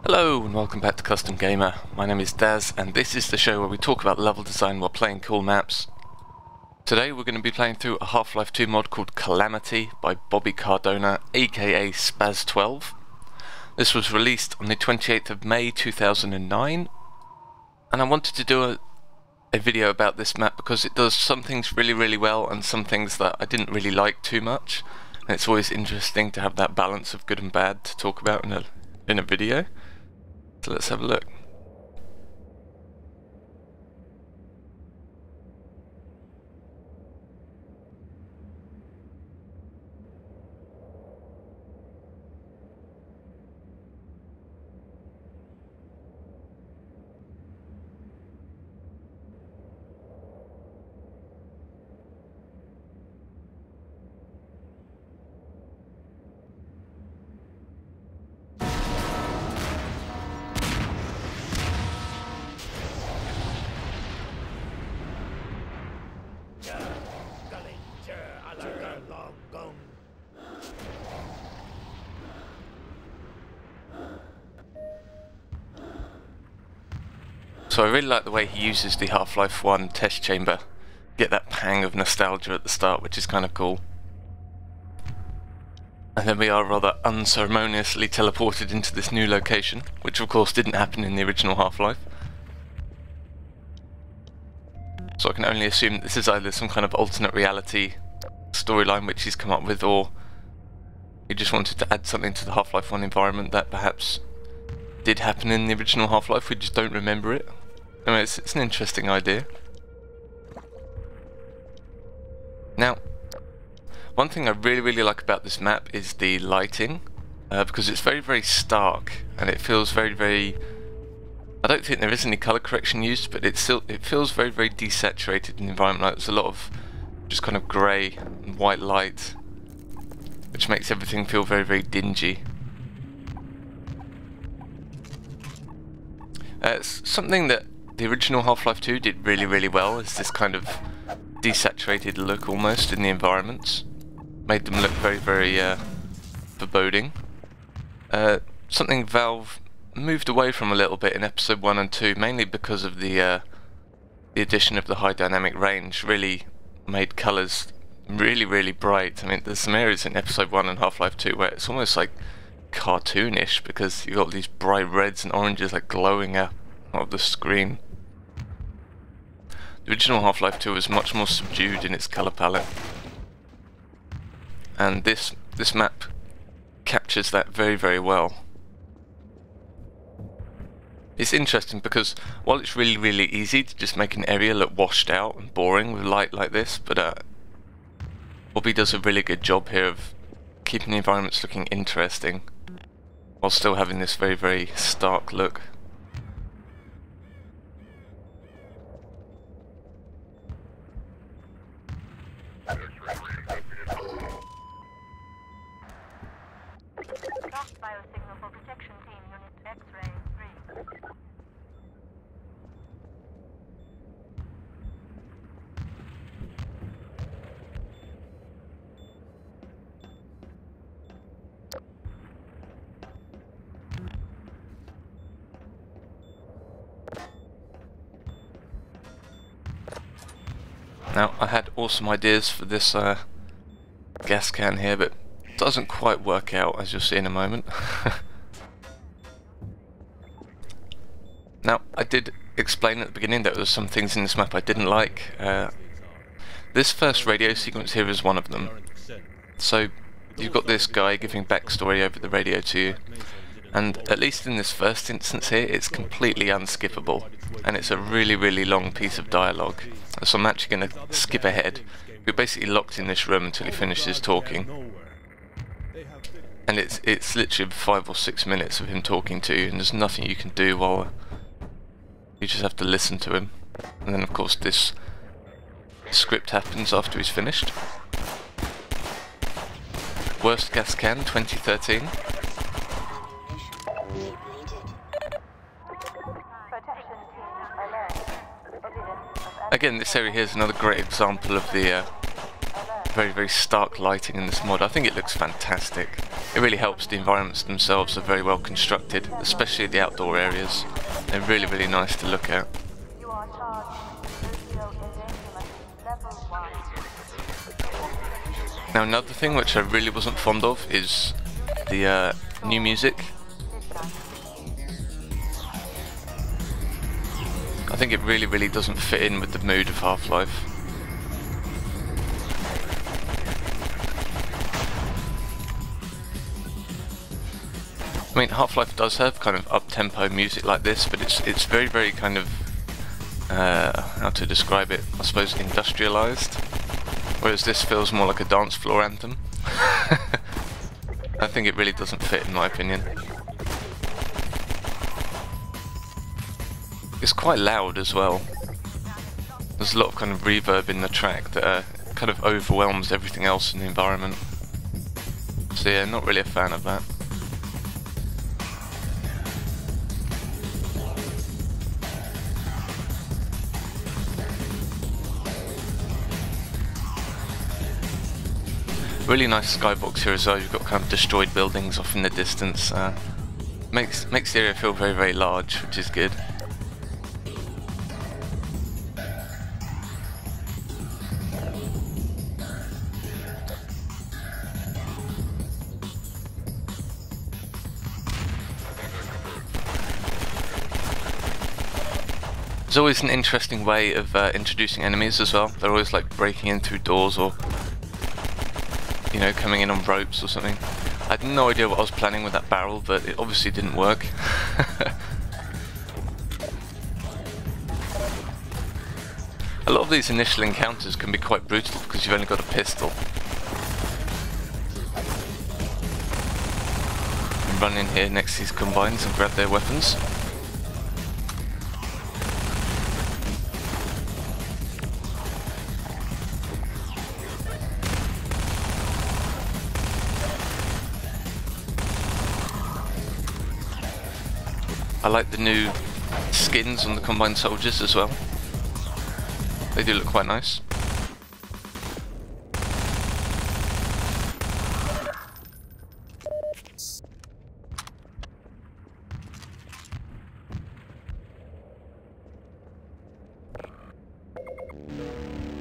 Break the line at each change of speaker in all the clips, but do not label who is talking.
Hello and welcome back to Custom Gamer. My name is Daz and this is the show where we talk about level design while playing cool maps. Today we're going to be playing through a Half-Life 2 mod called Calamity by Cardona AKA Spaz12. This was released on the 28th of May 2009 and I wanted to do a video about this map because it does some things really well and some things that I didn't really like too much, and it's always interesting to have that balance of good and bad to talk about in a video. So let's have a look. So I really like the way he uses the Half-Life 1 test chamber. Get that pang of nostalgia at the start, which is kind of cool. And then we are rather unceremoniously teleported into this new location, which of course didn't happen in the original Half-Life. So I can only assume that this is either some kind of alternate reality storyline which he's come up with, or he just wanted to add something to the Half-Life 1 environment that perhaps did happen in the original Half-Life, we just don't remember it. I mean, it's an interesting idea. Now, one thing I really like about this map is the lighting, because it's very stark, and it feels very. I don't think there is any color correction used, but it feels very desaturated in the environment. Like there's a lot of just kind of grey and white light, which makes everything feel very dingy. It's something that the original Half-Life 2 did really well, is this kind of desaturated look almost in the environments. Made them look very foreboding. Something Valve moved away from a little bit in episode 1 and 2, mainly because of the addition of the high dynamic range. Really made colours really bright. I mean, there's some areas in episode 1 and Half-Life 2 where it's almost like cartoonish, because you've got these bright reds and oranges like glowing out of the screen. The original Half-Life 2 was much more subdued in its colour palette, and this map captures that very well. It's interesting because while it's really easy to just make an area look washed out and boring with light like this, but Bobby does a really good job here of keeping the environments looking interesting while still having this very stark look.
Biosignal for protection team unit X-ray 3.
Now, I had awesome ideas for this gas can here, but it doesn't quite work out, as you'll see in a moment. Now, I did explain at the beginning that there were some things in this map I didn't like. This first radio sequence here is one of them. So, you've got this guy giving backstory over the radio to you, and at least in this first instance here, it's completely unskippable, and it's a really long piece of dialogue. So I'm actually going to skip ahead. We're basically locked in this room until he finishes talking, and it's literally 5 or 6 minutes of him talking to you, and there's nothing you can do while you just have to listen to him. And then of course this script happens after he's finished. Worst gas can 2013. Again, this area here is another great example of the very, very stark lighting in this mod. I think it looks fantastic. It really helps. The environments themselves are very well constructed, especially the outdoor areas. They're really, really nice to look at.
You are charged with radio enablement level 1.
Now another thing which I really wasn't fond of is the new music. I think it really, really doesn't fit in with the mood of Half-Life. I mean, Half-Life does have kind of up-tempo music like this, but it's very, very kind of, how to describe it, I suppose industrialized, whereas this feels more like a dance floor anthem. I think it really doesn't fit in my opinion. It's quite loud as well. There's a lot of kind of reverb in the track that kind of overwhelms everything else in the environment. So yeah, not really a fan of that. Really nice skybox here as well. You've got kind of destroyed buildings off in the distance. Makes the area feel very, very large, which is good. There's always an interesting way of introducing enemies as well. They're always like breaking in through doors or, you know, coming in on ropes or something. I had no idea what I was planning with that barrel, but it obviously didn't work. A lot of these initial encounters can be quite brutal because you've only got a pistol. You run in here next to these combines and grab their weapons. I like the new skins on the Combined Soldiers as well. They do look quite nice.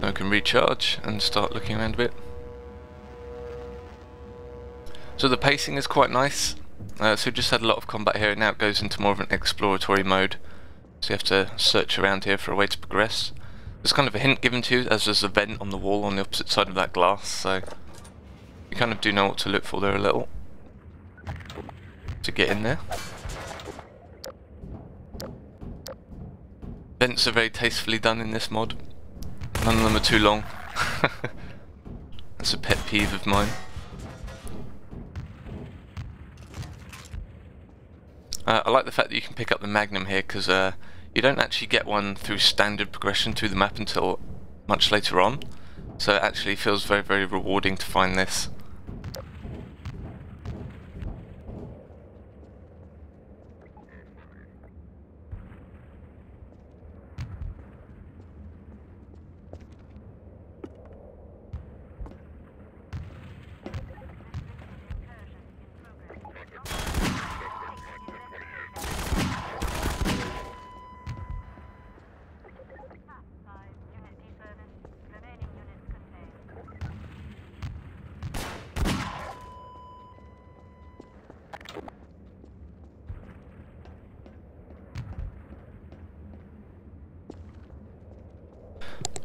Now I can recharge and start looking around a bit. So the pacing is quite nice. So we just had a lot of combat here, and now it goes into more of an exploratory mode. So you have to search around here for a way to progress. There's kind of a hint given to you as there's a vent on the wall on the opposite side of that glass, so you kind of do know what to look for there a little to get in there. Vents are very tastefully done in this mod. None of them are too long. That's a pet peeve of mine. I like the fact that you can pick up the Magnum here because you don't actually get one through standard progression through the map until much later on. So it actually feels very, very rewarding to find this.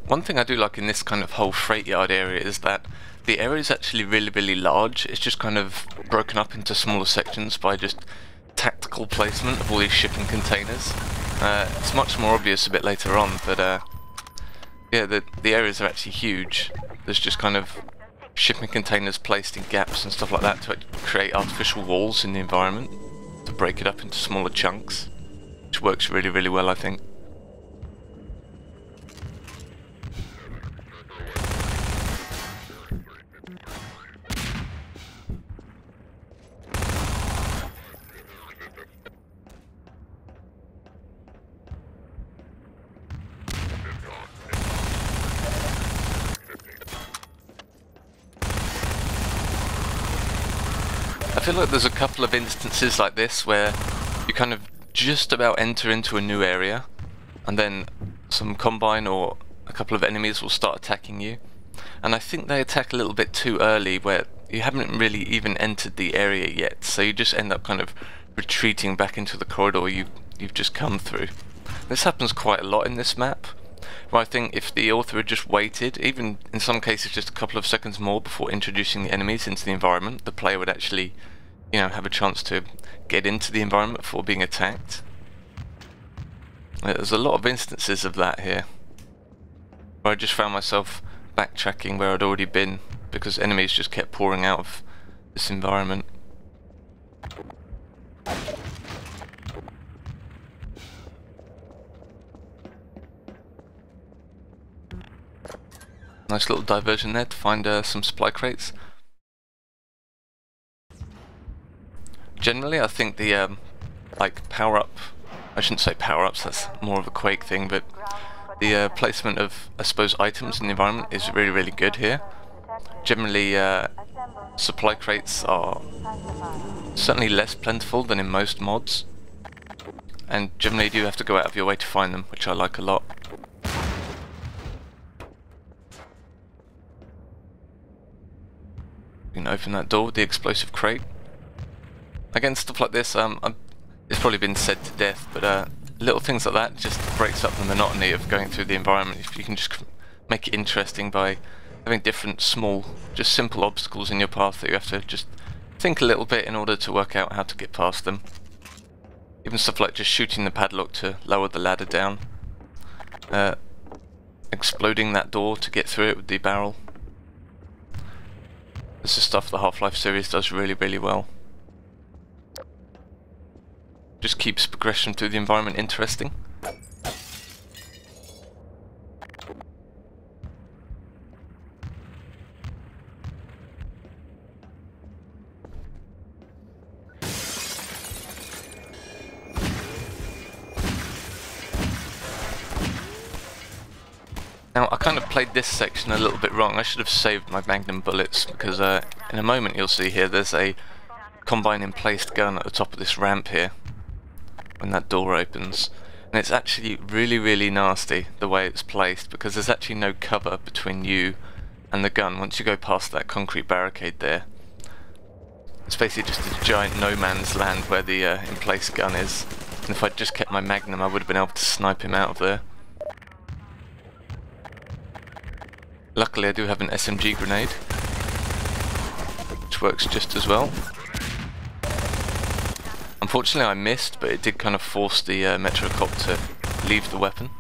One thing I do like in this kind of whole freight yard area is that the area is actually really, really large. It's just kind of broken up into smaller sections by just tactical placement of all these shipping containers. It's much more obvious a bit later on, but yeah, the areas are actually huge. There's just kind of shipping containers placed in gaps and stuff like that to create artificial walls in the environment to break it up into smaller chunks, which works really, really well, I think. feel like there's a couple of instances like this where you kind of just about enter into a new area, and then some combine or a couple of enemies will start attacking you, and I think they attack a little bit too early where you haven't really even entered the area yet, so you just end up kind of retreating back into the corridor you've just come through. This happens quite a lot in this map, where I think if the author had just waited, even in some cases just a couple of seconds more before introducing the enemies into the environment, the player would actually, you know, have a chance to get into the environment before being attacked. There's a lot of instances of that here, where I just found myself backtracking where I'd already been because enemies just kept pouring out of this environment. Nice little diversion there to find some supply crates. Generally I think the like power-up, I shouldn't say power-ups, that's more of a Quake thing, but the placement of, I suppose, items in the environment is really, really good here. Generally supply crates are certainly less plentiful than in most mods, and generally you do have to go out of your way to find them, which I like a lot. You can open that door with the explosive crate. Again, stuff like this, it's probably been said to death, but little things like that just breaks up the monotony of going through the environment. If you can just make it interesting by having different small, just simple obstacles in your path that you have to just think a little bit in order to work out how to get past them. Even stuff like just shooting the padlock to lower the ladder down. Exploding that door to get through it with the barrel. This is stuff the Half-Life series does really, really well. Just keeps progression through the environment interesting. Now, I kind of played this section a little bit wrong. I should have saved my magnum bullets, because in a moment you'll see here there's a combine in placed gun at the top of this ramp here when that door opens, and it's actually really, really nasty the way it's placed, because there's actually no cover between you and the gun. Once you go past that concrete barricade there, it's basically just a giant no man's land where the in place gun is, and if I'd just kept my magnum I would have been able to snipe him out of there. Luckily I do have an SMG grenade, which works just as well. Unfortunately I missed, but it did kind of force the Metro Cop to leave the weapon.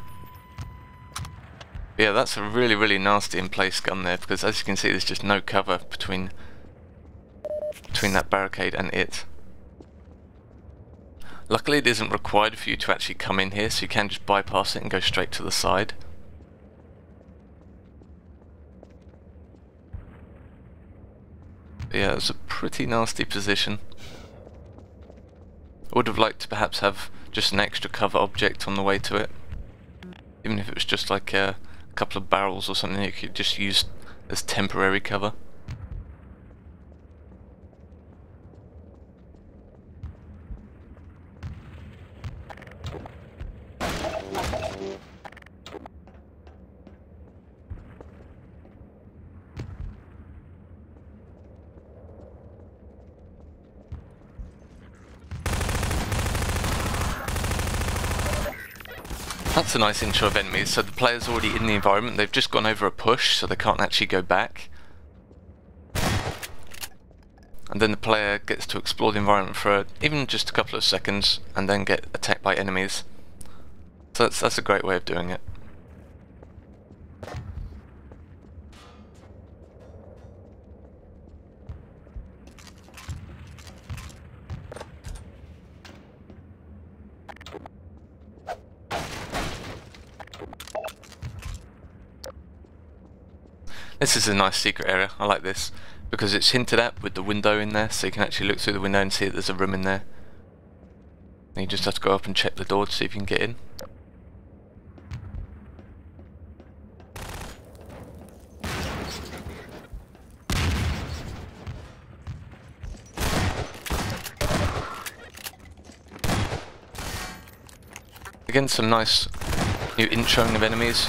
But yeah, that's a really, really nasty in-place gun there, because as you can see there's just no cover between that barricade and it. Luckily it isn't required for you to actually come in here, so you can just bypass it and go straight to the side. But yeah, it's a pretty nasty position. I would have liked to perhaps have just an extra cover object on the way to it. Even if it was just like a couple of barrels or something you could just use as temporary cover. That's a nice intro of enemies. So the player's already in the environment, they've just gone over a push, so they can't actually go back. And then the player gets to explore the environment for even just a couple of seconds, and then get attacked by enemies. So that's a great way of doing it. This is a nice secret area. I like this because it's hinted at with the window in there, so you can actually look through the window and see that there's a room in there. And you just have to go up and check the door to see if you can get in. Again, some nice new introing of enemies.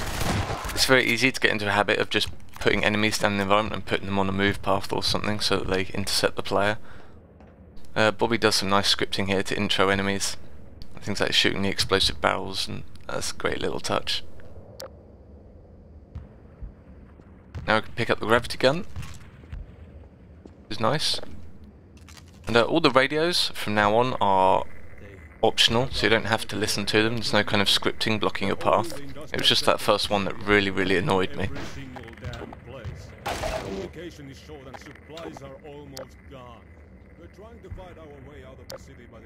It's very easy to get into a habit of just putting enemies down in the environment and putting them on a move path or something so that they intercept the player. Bobby does some nice scripting here to intro enemies. Things like shooting the explosive barrels, and that's a great little touch. Now we can pick up the gravity gun, which is nice. And all the radios from now on are optional, so you don't have to listen to them. There's no kind of scripting blocking your path. It was just that first one that really annoyed me.
Communication is short and supplies are almost gone. We're trying to fight our way out of the city, but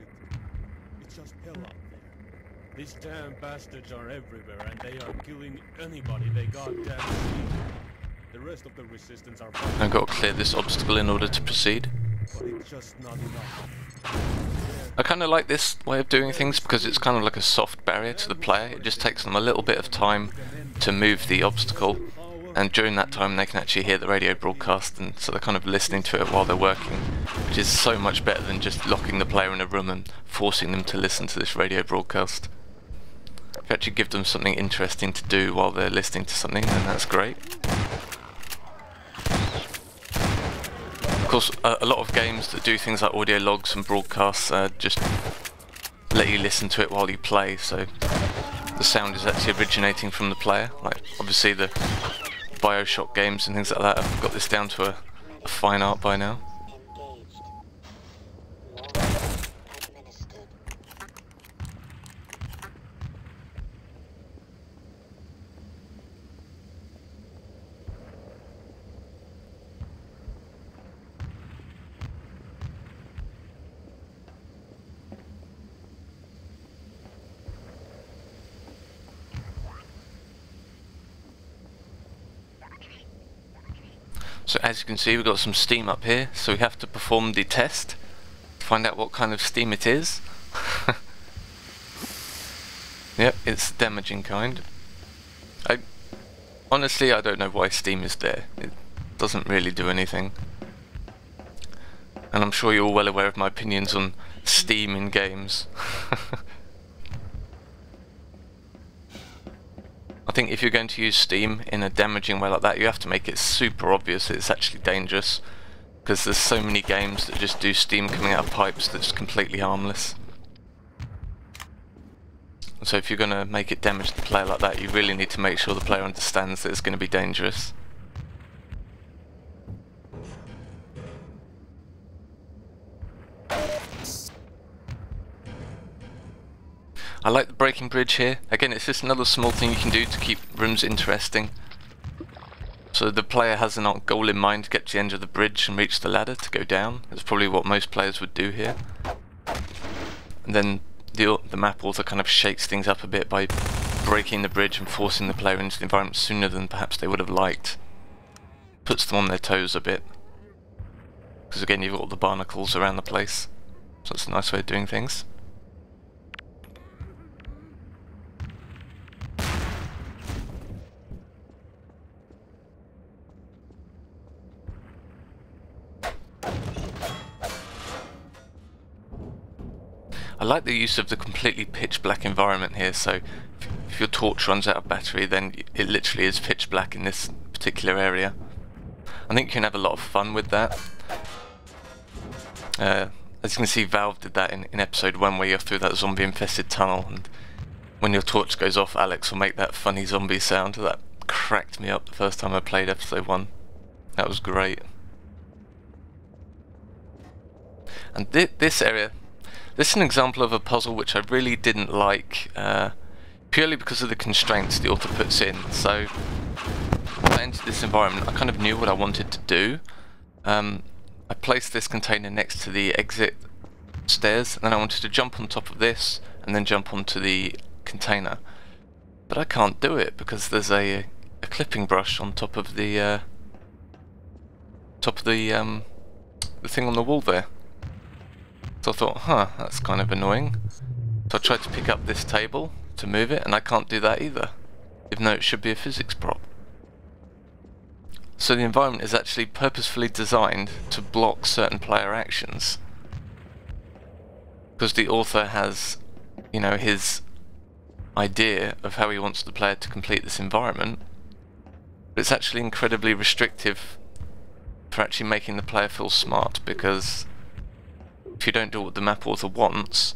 it's just hell out there. These damn bastards are everywhere and they are killing anybody they goddamn see. The rest of the resistance are fighting.
I've got to clear this obstacle in order to proceed.
But it's just not enough.
I kind of like this way of doing things because it's kind of like a soft barrier to the player. It just takes them a little bit of time to move the obstacle, and during that time they can actually hear the radio broadcast, and so they're kind of listening to it while they're working, which is so much better than just locking the player in a room and forcing them to listen to this radio broadcast. If you actually give them something interesting to do while they're listening to something, then that's great. Of course, a lot of games that do things like audio logs and broadcasts just let you listen to it while you play, so the sound is actually originating from the player. Like, obviously the BioShock games and things like that have got this down to a fine art by now. So as you can see, we've got some steam up here, so we have to perform the test to find out what kind of steam it is. Yep, it's the damaging kind. Honestly, I don't know why steam is there. It doesn't really do anything. And I'm sure you're all well aware of my opinions on steam in games. I think if you're going to use steam in a damaging way like that, you have to make it super obvious that it's actually dangerous, because there's so many games that just do steam coming out of pipes that's completely harmless. So if you're going to make it damage the player like that, you really need to make sure the player understands that it's going to be dangerous. I like the breaking bridge here. Again, it's just another small thing you can do to keep rooms interesting. So the player has an goal in mind to get to the end of the bridge and reach the ladder to go down. That's probably what most players would do here. And then the map author kind of shakes things up a bit by breaking the bridge and forcing the player into the environment sooner than perhaps they would have liked. Puts them on their toes a bit. Because again, you've got all the barnacles around the place. So it's a nice way of doing things. I like the use of the completely pitch black environment here, so if your torch runs out of battery, then it literally is pitch black in this particular area. I think you can have a lot of fun with that. As you can see, Valve did that in episode 1 where you're through that zombie infested tunnel, and when your torch goes off, Alex will make that funny zombie sound. That cracked me up the first time I played episode 1. That was great. And this area, this is an example of a puzzle which I really didn't like, purely because of the constraints the author puts in. So, when I entered this environment, I kind of knew what I wanted to do. I placed this container next to the exit stairs, and then I wanted to jump on top of this, and then jump onto the container. But I can't do it, because there's a clipping brush on top of the thing on the wall there. So I thought, huh, that's kind of annoying. So I tried to pick up this table to move it, and I can't do that either, even though it should be a physics prop. So the environment is actually purposefully designed to block certain player actions, because the author has, you know, his idea of how he wants the player to complete this environment, but it's actually incredibly restrictive for actually making the player feel smart, because if you don't do what the map author wants,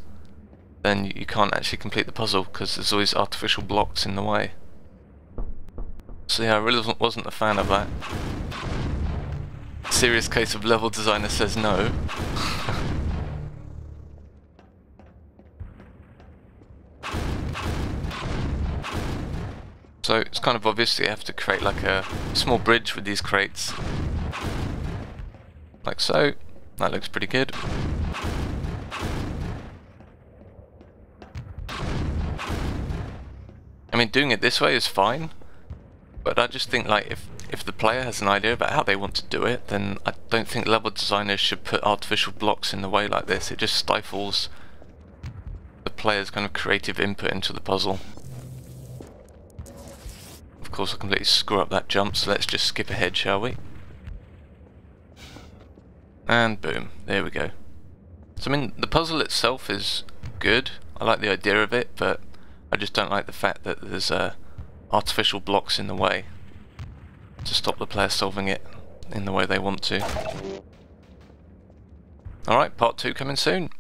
then you can't actually complete the puzzle because there's always artificial blocks in the way. So yeah, I really wasn't a fan of that. Serious case of level designer says no. So it's kind of obvious that you have to create like a small bridge with these crates. Like so. That looks pretty good. I mean, doing it this way is fine, but I just think like if the player has an idea about how they want to do it, then I don't think level designers should put artificial blocks in the way like this. It just stifles the player's kind of creative input into the puzzle. Of course I completely screw up that jump, so let's just skip ahead, shall we? And boom, there we go. So I mean, the puzzle itself is good, I like the idea of it, but I just don't like the fact that there's artificial blocks in the way to stop the player solving it in the way they want to. Alright, part 2 coming soon.